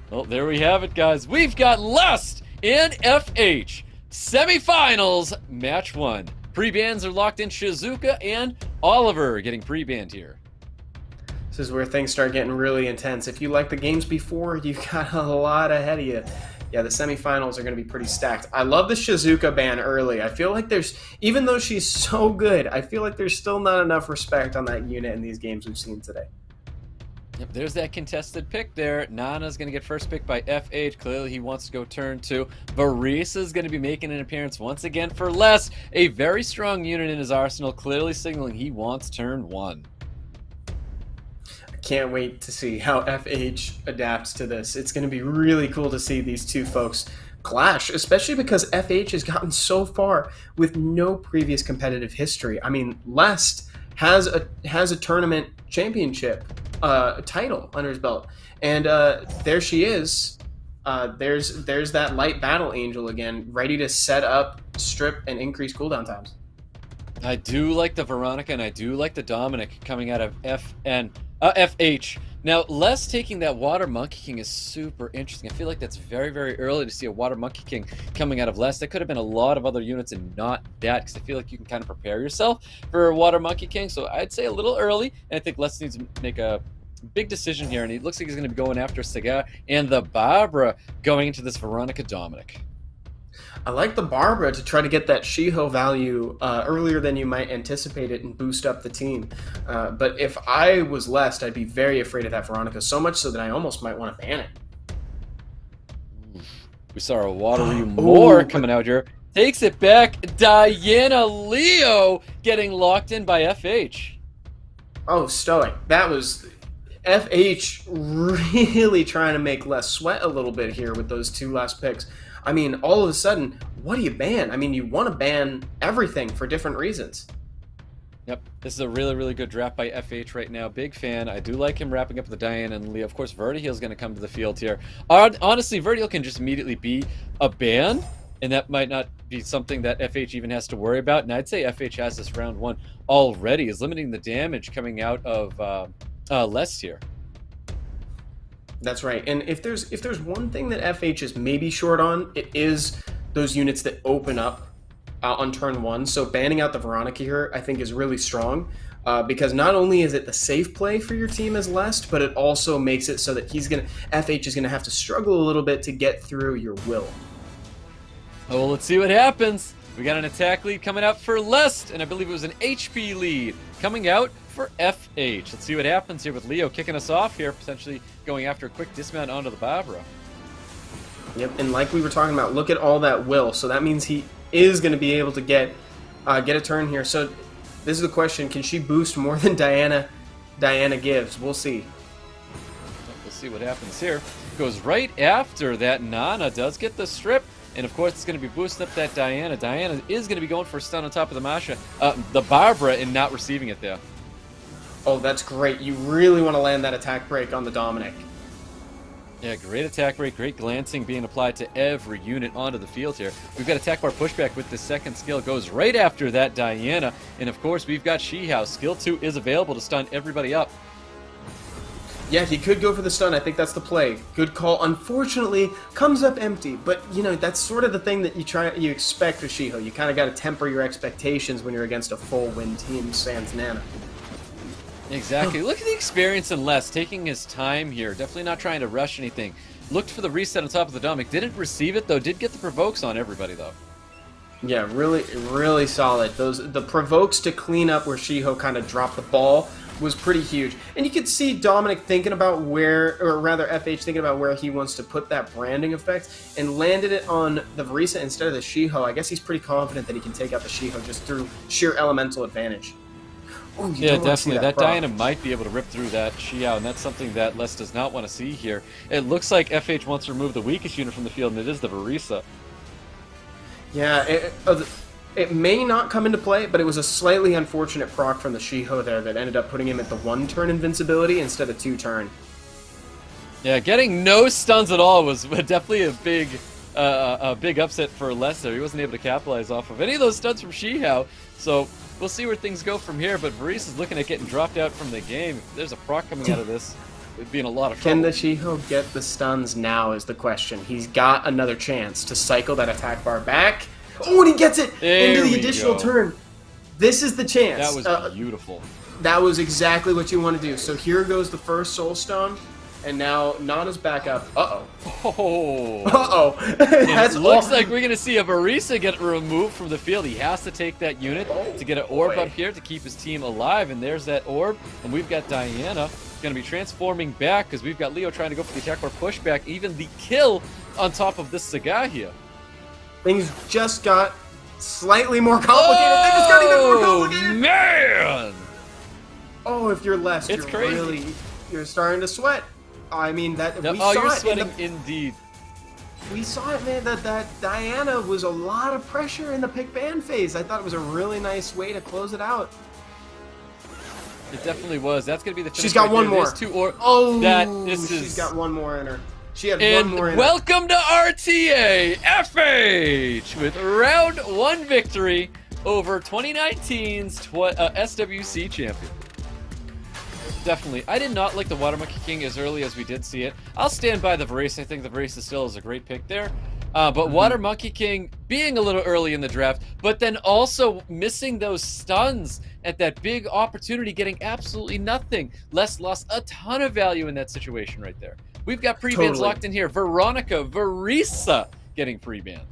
Well, there we have it, guys. We've got Lust in FH. Semifinals, match 1. Pre-bans are locked in. Shizuka and Oliver getting pre-banned here. This is where things start getting really intense. If you like the games before, you got a lot ahead of you. Yeah, the semifinals are going to be pretty stacked. I love the Shizuka ban early. I feel like even though she's so good, I feel like there's still not enough respect on that unit in these games we've seen today. Yep, there's that contested pick there. Nana's going to get first pick by FH. Clearly, he wants to go turn 2. Varisa's going to be making an appearance once again for less. A very strong unit in his arsenal, clearly signaling he wants turn 1. I can't wait to see how FH adapts to this. It's going to be really cool to see these two folks clash, especially because FH has gotten so far with no previous competitive history. I mean, Lest has a tournament championship title under his belt, and there she is. There's that light battle angel again, ready to set up, strip, and increase cooldown times. I do like the Veronica, and I do like the Dominic coming out of FH. Now, Les taking that Water Monkey King is super interesting. I feel like that's very, very early to see a Water Monkey King coming out of Les. That could have been a lot of other units and not that, because I feel like you can kind of prepare yourself for a Water Monkey King. So I'd say a little early, and I think Les needs to make a big decision here, and it looks like he's going to be going after Saga and the Barbara going into this Veronica Dominic. I like the Barbara to try to get that Shiho value earlier than you might anticipate it and boost up the team. But if I was Lest, I'd be very afraid of that Veronica, so much so that I almost might want to ban it. We saw a Watery Moore coming out here. Takes it back. Diana Leo getting locked in by FH. Oh, Stoic. That was FH really trying to make Les sweat a little bit here with those 2 last picks. I mean, all of a sudden, what do you ban? I mean, you want to ban everything for different reasons. Yep, this is a really, really good draft by FH right now. Big fan. I do like him wrapping up the Diana and Leo. Of course, Vertiheal's going to come to the field here. Honestly, Vertiheal can just immediately be a ban, and that might not be something that FH even has to worry about. And I'd say FH has this round 1 already, is limiting the damage coming out of Les here. That's right. And if there's one thing that FH is maybe short on, it is those units that open up on turn 1. So banning out the Veronica here, I think, is really strong because not only is it the safe play for your team as Lest, but it also makes it so that FH is gonna have to struggle a little bit to get through your will. Oh, well, let's see what happens. We got an attack lead coming out for Lest, and I believe it was an HP lead coming out for FH. Let's see what happens here with Leo kicking us off here, potentially going after a quick dismount onto the Barbara. Yep, and like we were talking about, look at all that will. So that means he is going to be able to get a turn here. So this is the question: can she boost more than Diana gives? We'll see. We'll see what happens here. Goes right after that. Nana does get the strip. And of course, it's going to be boosting up that Diana. Diana is going to be going for a stun on top of the Barbara, and not receiving it there. Oh, that's great. You really want to land that attack break on the Dominic. Yeah, great attack break, great glancing being applied to every unit onto the field here. We've got attack bar pushback with the second skill. Goes right after that Diana. And of course, we've got Shihao. Skill 2 is available to stun everybody up. Yeah, he could go for the stun. I think that's the play. Good call. Unfortunately, comes up empty. But, you know, that's sort of the thing that you expect with Shiho. You kind of got to temper your expectations when you're against a full win team sans Nana. Exactly. Look at the experience in Les, taking his time here. Definitely not trying to rush anything. Looked for the reset on top of the Dominic. Didn't receive it, though. Did get the provokes on everybody, though. Yeah, really, really solid. The provokes to clean up where Shiho kind of dropped the ball was pretty huge. And you could see Dominic thinking about FH thinking about where he wants to put that branding effect, and landed it on the Varisa instead of the Shiho. I guess he's pretty confident that he can take out the Shiho just through sheer elemental advantage. Ooh, yeah, definitely. That Diana might be able to rip through that Xiao, and that's something that Les does not want to see here. It looks like FH wants to remove the weakest unit from the field, and it is the Varisa. Yeah, it may not come into play, but it was a slightly unfortunate proc from the Shiho there that ended up putting him at the 1-turn invincibility instead of 2-turn. Yeah, getting no stuns at all was definitely a big upset for Les there. He wasn't able to capitalize off of any of those stuns from Shihao, so we'll see where things go from here, but Varese is looking at getting dropped out from the game. There's a proc coming out of this. be in a lot of Can trouble. the Shiho get the stuns now is the question. He's got another chance to cycle that attack bar back. Oh, and he gets it into the additional turn. This is the chance. That was beautiful. That was exactly what you want to do. So here goes the first Soul Stone, and now Nana's back up. Uh-oh. Oh. Uh-oh. It looks like we're going to see a Barisa get removed from the field. He has to take that unit to get an orb up here to keep his team alive, and there's that orb. And we've got Diana going to be transforming back because we've got Leo trying to go for the attack bar pushback, even the kill on top of this Saga here. Things just got slightly more complicated. They just got even more complicated. Man! Oh, if you're less, It's you're crazy. really, you're starting to sweat. I mean, that No, we oh, saw you're it. sweating indeed. We saw it, man. That Diana was a lot of pressure in the pick ban phase. I thought it was a really nice way to close it out. It definitely was. That's going to be the finish. She's got right one there. more. There's two or She's is got one more in her. She had and one more in welcome to RTA FH with round 1 victory over 2019's SWC champion. Definitely. I did not like the Water Monkey King as early as we did see it. I'll stand by the Varese. I think the Varese still is a great pick there. But Water Monkey King being a little early in the draft, but then also missing those stuns at that big opportunity, getting absolutely nothing. Les lost a ton of value in that situation right there. We've got pre-bans locked in here. Veronica Varisa getting pre-banned.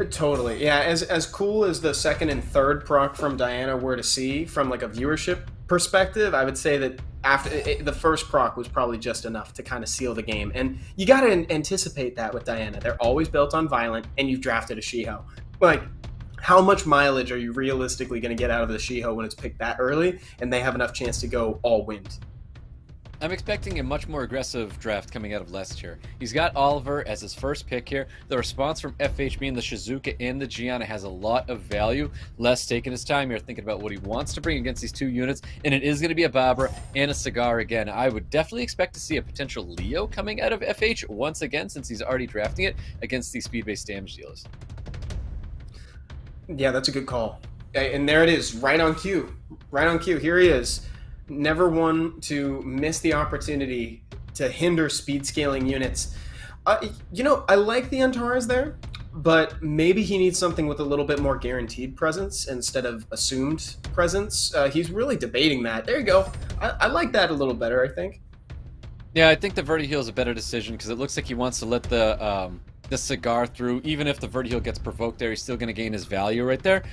Totally. Yeah, as cool as the second and third proc from Diana were to see from like a viewership perspective, I would say that after the first proc was probably just enough to kind of seal the game. And you got to anticipate that with Diana. They're always built on Violent, and you've drafted a Shiho. Like, how much mileage are you realistically going to get out of the Shiho when it's picked that early and they have enough chance to go all wind? I'm expecting a much more aggressive draft coming out of Leicester. He's got Oliver as his first pick here. The response from FH being the Shizuka and the Gianna has a lot of value. Les taking his time here, thinking about what he wants to bring against these two units, and it is going to be a Barbara and a Cigar again. I would definitely expect to see a potential Leo coming out of FH once again, since he's already drafting it against these speed-based damage dealers. Yeah, that's a good call. And there it is, right on cue. Right on cue. Here he is. Never one to miss the opportunity to hinder speed scaling units. You know, I like the Antares there, but maybe he needs something with a little bit more guaranteed presence instead of assumed presence. He's really debating that. There you go. I like that a little better, I think. Yeah, I think the Verti-Heal is a better decision because it looks like he wants to let the Cigar through. Even if the Verti-Heal gets provoked there, he's still going to gain his value right there.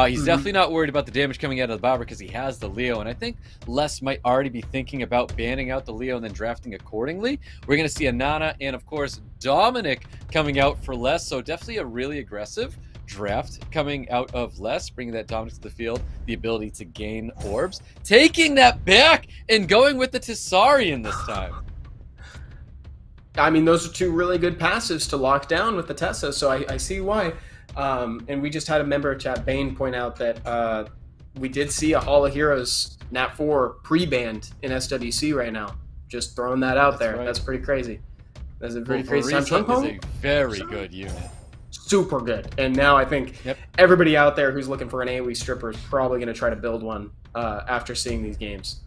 He's definitely not worried about the damage coming out of the Barbara because he has the Leo, and I think Les might already be thinking about banning out the Leo and then drafting accordingly. We're going to see a Nana and, of course, Dominic coming out for Les, so definitely a really aggressive draft coming out of Les, bringing that Dominic to the field, the ability to gain orbs, taking that back and going with the Tisarian this time. I mean, those are two really good passives to lock down with the Tessa, so I see why. And we just had a member of chat, Bane, point out that we did see a Hall of Heroes Nat 4 pre-banned in SWC right now. Just throwing that out there. Right. That's pretty crazy. That's a pretty crazy time. Is a very good unit. Super good. And now I think everybody out there who's looking for an AoE stripper is probably going to try to build one after seeing these games.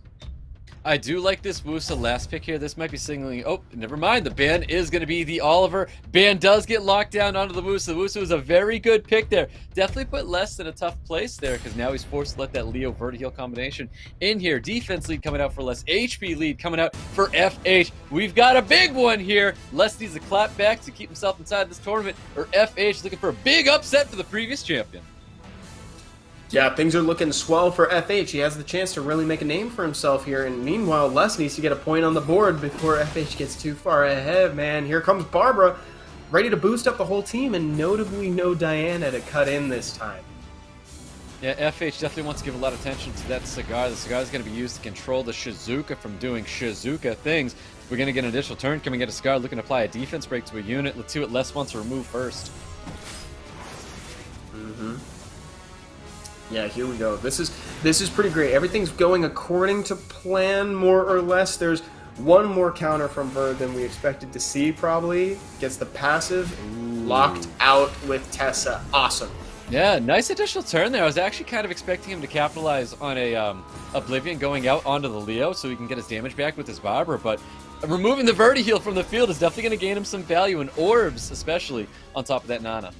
I do like this Wusa last pick here. This might be signaling... Oh, never mind. The ban is going to be the Oliver. Ban does get locked down onto the Wusa. The Wusa was a very good pick there. Definitely put Les in a tough place there because now he's forced to let that Leo Verti-Heal combination in here. Defense lead coming out for Les. HP lead coming out for FH. We've got a big one here. Les needs a clap back to keep himself inside this tournament, or FH looking for a big upset for the previous champion. Yeah, things are looking swell for FH. He has the chance to really make a name for himself here. And meanwhile, Les needs to get a point on the board before FH gets too far ahead, man. Here comes Barbara, ready to boost up the whole team, and notably no Diana to cut in this time. Yeah, FH definitely wants to give a lot of attention to that Cigar. The Cigar is going to be used to control the Shizuka from doing Shizuka things. We're going to get an additional turn coming at a Cigar, looking to apply a defense break to a unit. Let's see what Les wants to remove first. Yeah, here we go. This is pretty great. Everything's going according to plan, more or less. There's one more counter from Bird than we expected to see, probably. Gets the passive. Locked out with Tessa. Awesome. Yeah, nice additional turn there. I was actually kind of expecting him to capitalize on a Oblivion going out onto the Leo so he can get his damage back with his Barbara, but removing the Verdi heal from the field is definitely going to gain him some value, and orbs especially on top of that Nana.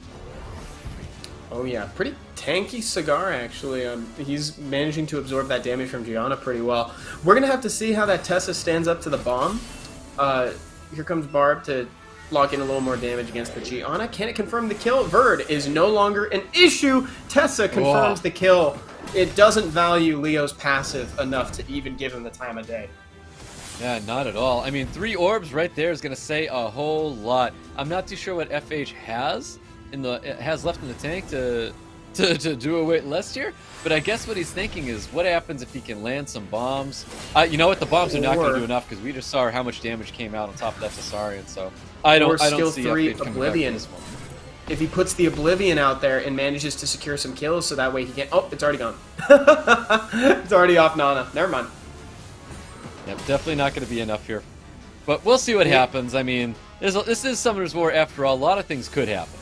Oh yeah, pretty tanky Cigar actually. He's managing to absorb that damage from Gianna pretty well. We're going to have to see how that Tessa stands up to the bomb. Here comes Barb to lock in a little more damage against the Gianna. Can it confirm the kill? Verd is no longer an issue. Tessa confirms the kill. It doesn't value Leo's passive enough to even give him the time of day. Yeah, not at all. I mean, 3 orbs right there is going to say a whole lot. I'm not too sure what FH has left in the tank to do away last year, but I guess what he's thinking is what happens if he can land some bombs. You know what? The bombs are not going to do enough because we just saw how much damage came out on top of that Cesarian. So I don't see FH coming Oblivion. back from this one. If he puts the Oblivion out there and manages to secure some kills, so that way he can. Oh, it's already gone. It's already off Nana. Never mind. Yep, definitely not going to be enough here, but we'll see what happens. I mean, this is Summoner's War after all. A lot of things could happen.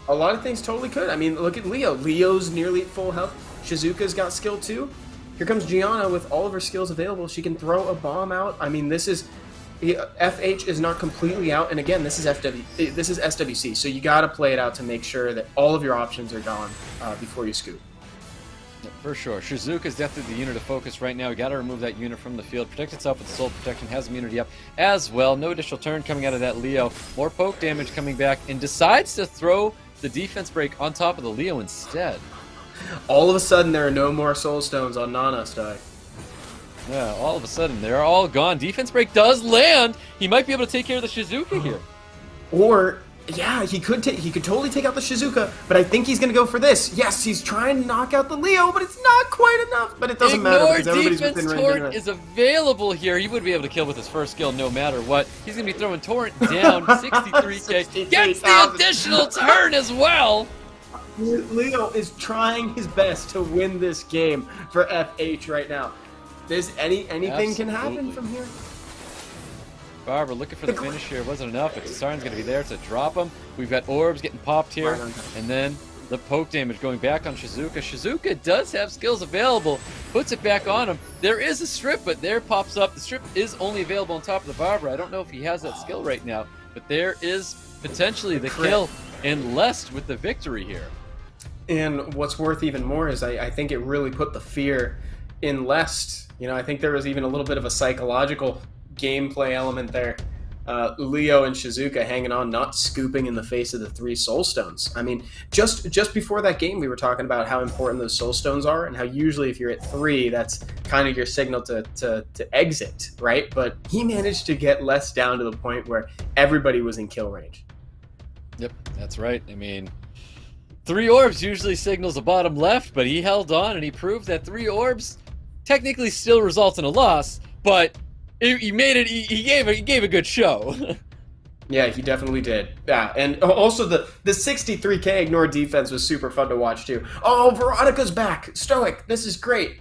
A lot of things totally could. I mean, look at Leo. Leo's nearly at full health. Shizuka's got skill too. Here comes Gianna with all of her skills available. She can throw a bomb out. I mean, this is FH is not completely out, and again, this is SWC, so you got to play it out to make sure that all of your options are gone before you scoop. Yeah, for sure. Shizuka is definitely the unit of focus right now. We got to remove that unit from the field. Protect itself with soul protection. Has immunity up as well. No additional turn coming out of that Leo. More poke damage coming back, and decides to throw the defense break on top of the Leo instead. All of a sudden, there are no more soul stones on Nana Stag. Yeah, all of a sudden, they're all gone. Defense break does land. He might be able to take care of the Shizuka here. Or, yeah, he could totally take out the Shizuka, but I think he's going to go for this. Yes, he's trying to knock out the Leo, but it's not quite enough. But it doesn't matter because everybody's within range. Torrent is available here. He would be able to kill with his first skill no matter what. He's going to be throwing Torrent down. 63k. Gets the additional turn as well. Leo is trying his best to win this game for FH right now. There's anything can happen from here. Barbara looking for the finish here. Wasn't enough, but Cesarian's going to be there to drop him. We've got orbs getting popped here. And then the poke damage going back on Shizuka. Shizuka does have skills available. Puts it back on him. There is a strip, but there pops up. The strip is only available on top of the Barbara. I don't know if he has that skill right now, but there is potentially the kill and Lest with the victory here. And what's worth even more is I think it really put the fear in Lest. You know, I think there was even a little bit of a psychological gameplay element there. Leo and Shizuka hanging on, not scooping in the face of the 3 soul stones. I mean, just before that game, we were talking about how important those soul stones are and how usually if you're at 3, that's kind of your signal to exit, right? But he managed to get Less down to the point where everybody was in kill range. Yep, that's right. I mean, 3 orbs usually signals the bottom left, but he held on and he proved that 3 orbs technically still results in a loss, but he made it. He gave a good show. Yeah, he definitely did. Yeah, and also the 63k ignore defense was super fun to watch too. Oh, Veronica's back. Stoic, this is great.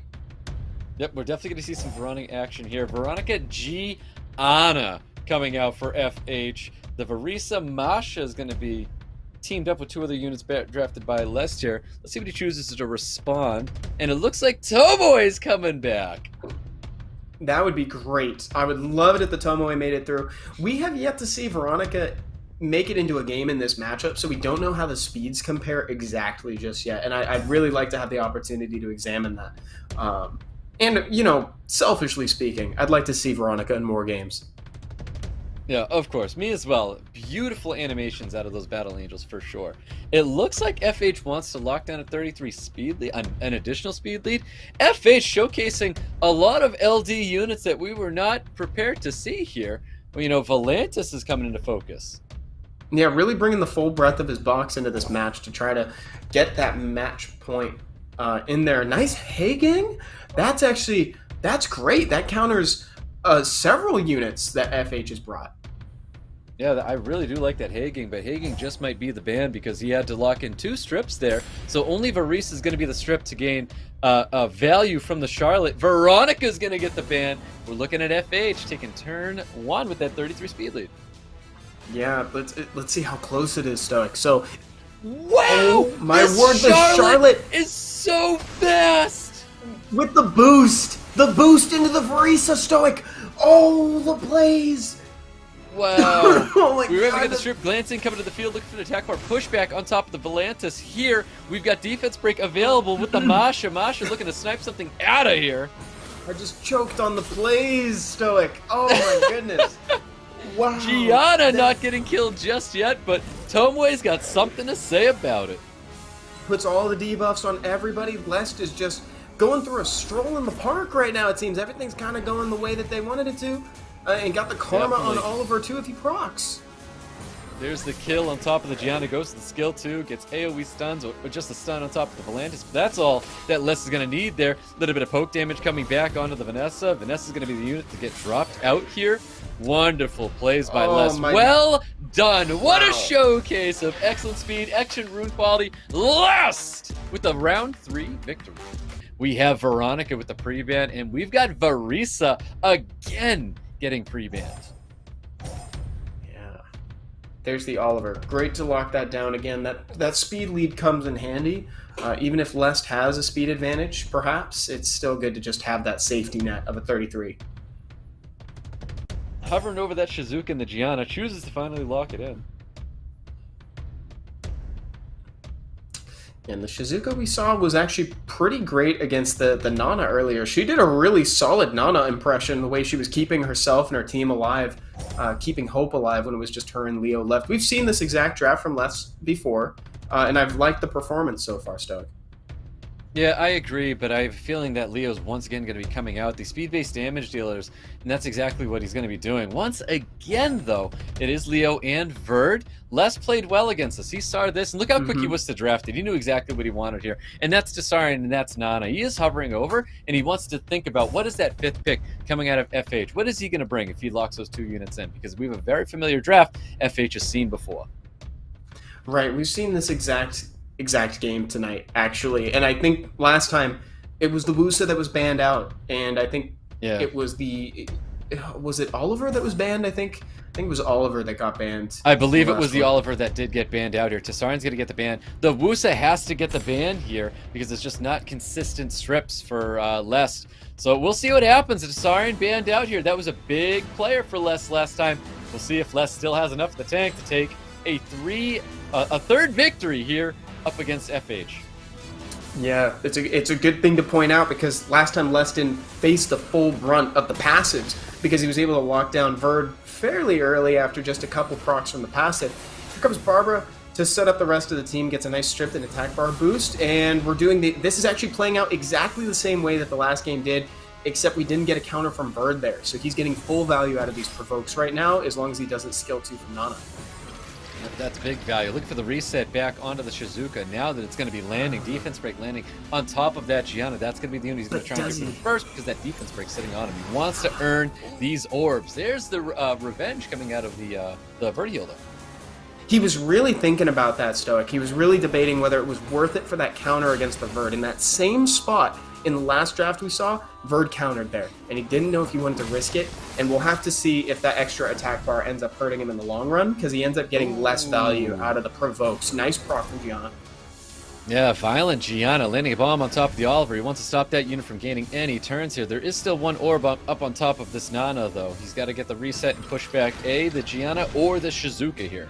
Yep, we're definitely going to see some Veronica action here. Veronica Gianna coming out for FH. The Varisa Masha is going to be teamed up with 2 other units drafted by Lester. Let's see what he chooses to respond. And it looks like Tomoe is coming back. That would be great. I would love it if the Tomoe made it through. We have yet to see Veronica make it into a game in this matchup, so we don't know how the speeds compare exactly just yet. And I'd really like to have the opportunity to examine that. And, you know, selfishly speaking, I'd like to see Veronica in more games. Yeah, of course. Me as well. Beautiful animations out of those Battle Angels for sure. It looks like FH wants to lock down a 33 speed lead, an additional speed lead. FH showcasing a lot of LD units that we were not prepared to see here. Well, you know, Volantis is coming into focus. Yeah, really bringing the full breadth of his box into this match to try to get that match point in there. Nice Hagang. That's great. That counters several units that FH has brought. Yeah, I really do like that Hagang, but Hagang just might be the ban because he had to lock in 2 strips there. So only Varese is going to be the strip to gain value from the Charlotte. Veronica is going to get the ban. We're looking at FH taking turn 1 with that 33 speed lead. Yeah, let's see how close it is, Stoic. So, wow! Oh, my word, the Charlotte is so fast! With the boost into the Varese, Stoic. Oh, the plays! Wow. Oh my We were able to God, get the strip glancing, coming to the field, looking for the attack bar. Pushback on top of the Volantis here. We've got defense break available with the Masha. Masha looking to snipe something out of here. I just choked on the plays, Stoic. Oh my goodness. Wow. Gianna not getting killed just yet, but Tomoe's got something to say about it. Puts all the debuffs on everybody. Lest is just going through a stroll in the park right now, it seems. Everything's kind of going the way that they wanted it to. And got the karma Definitely. on Oliver, too, if he procs. There's the kill on top of the Gianna. Goes to the skill, too. Gets AoE stuns, or just a stun on top of the Volantis. But that's all that Les is going to need there. A little bit of poke damage coming back onto the Vanessa. Vanessa's going to be the unit to get dropped out here. Wonderful plays by Les. Well done. What a showcase of excellent speed, excellent rune quality. Last with the round 3 victory. We have Veronica with the pre-ban, and we've got Varisa again getting pre-banned. Yeah. There's the Oliver. Great to lock that down again. That speed lead comes in handy. Even if Lest has a speed advantage, perhaps, it's still good to just have that safety net of a 33. Hovering over that Shizuka, and the Gianna chooses to finally lock it in. And the Shizuka we saw was actually pretty great against the Nana earlier. She did a really solid Nana impression, the way she was keeping herself and her team alive, keeping hope alive when it was just her and Leo left. We've seen this exact draft from Les before, and I've liked the performance so far, Stoic. Yeah, I agree, but I have a feeling that Leo's once again going to be coming out. These speed-based damage dealers, and that's exactly what he's going to be doing. Once again, though, it is Leo and Verd. Les played well against us. He started this, and look how quick he was to draft it. He knew exactly what he wanted here, and that's Desarian, and that's Nana. He is hovering over, and he wants to think about what is that 5th pick coming out of FH. What is he going to bring if he locks those 2 units in? Because we have a very familiar draft FH has seen before. Right, we've seen this exact game tonight, actually. And I think last time it was the Wusa that was banned out, and I think it was was it Oliver that was banned? I think it was Oliver that got banned. I believe it was the Oliver that did get banned out here. Tassarin's going to get the ban. The Wusa has to get the ban here because it's just not consistent strips for Les. So we'll see what happens. Tassarin banned out here. That was a big player for Les last time. We'll see if Les still has enough of the tank to take a 3rd victory here up against FH. Yeah, it's a good thing to point out because last time Les didn't face the full brunt of the passives because he was able to lock down Verd fairly early after just a couple procs from the passive. Here comes Barbara to set up the rest of the team, gets a nice stripped and attack bar boost, and we're doing this is actually playing out exactly the same way that the last game did, except we didn't get a counter from Verd there. So he's getting full value out of these provokes right now as long as he doesn't skill 2 from Nana. That's big value. Look for the reset back onto the Shizuka. Now that it's going to be landing, defense break landing on top of that Gianna. That's going to be the unit he's going to try and get rid of first because that defense break sitting on him. He wants to earn these orbs. There's the revenge coming out of the Vertihealer. He was really thinking about that, Stoic. He was really debating whether it was worth it for that counter against the Verd. In that same spot in the last draft we saw, Verd countered there, and he didn't know if he wanted to risk it, and we'll have to see if that extra attack bar ends up hurting him in the long run, because he ends up getting less value out of the provokes. Nice proc from Gianna. Yeah, violent Gianna landing a bomb on top of the Oliver. He wants to stop that unit from gaining any turns here. There is still 1 orb up on top of this Nana, though. He's got to get the reset and push back the Gianna or the Shizuka here.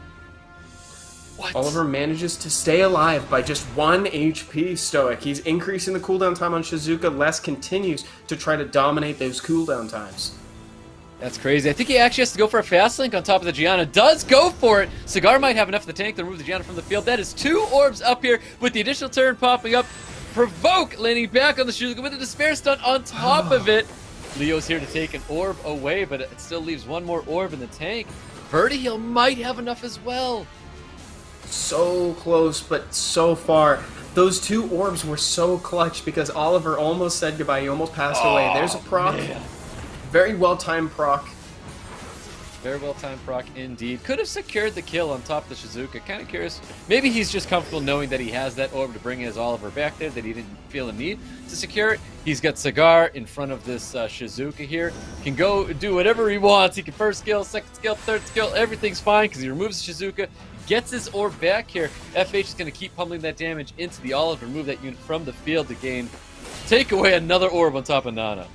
What? Oliver manages to stay alive by just 1 HP, Stoic. He's increasing the cooldown time on Shizuka. Les continues to try to dominate those cooldown times. That's crazy. I think he actually has to go for a fast link on top of the Gianna. Does go for it. Cigar might have enough of the tank to remove the Gianna from the field. That is 2 orbs up here with the additional turn popping up. Provoke landing back on the Shizuka with a despair stun on top of it. Leo's here to take an orb away, but it still leaves 1 more orb in the tank. Vertiheal might have enough as well. So close, but so far. Those 2 orbs were so clutch because Oliver almost said goodbye. He almost passed away. There's a proc. Man. Very well-timed proc. Very well-timed proc indeed. Could have secured the kill on top of the Shizuka. Kind of curious. Maybe he's just comfortable knowing that he has that orb to bring his Oliver back there, that he didn't feel a need to secure it. He's got Cigar in front of this Shizuka here. Can go do whatever he wants. He can first skill, second skill, third skill. Everything's fine because he removes the Shizuka. Gets his orb back here. FH is going to keep pummeling that damage into the Oliver, remove that unit from the field to take away another orb on top of Nana.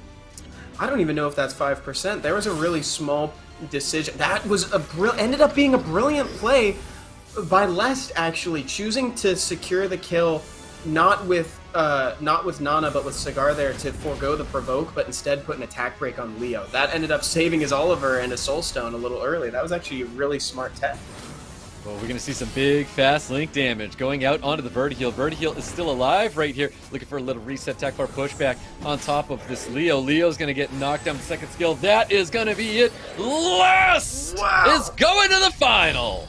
I don't even know if that's 5%. There was a really small decision. That was ended up being a brilliant play by Lest, actually choosing to secure the kill, not with Nana, but with Cigar there to forego the provoke, but instead put an attack break on Leo. That ended up saving his Oliver and a Soulstone a little early. That was actually a really smart tech. Well, we're going to see some big, fast link damage going out onto the Vertiheel. Vertiheel is still alive right here, looking for a little reset tech bar pushback on top of this Leo. Leo's going to get knocked down the second skill. That is going to be it. Last is going to the final.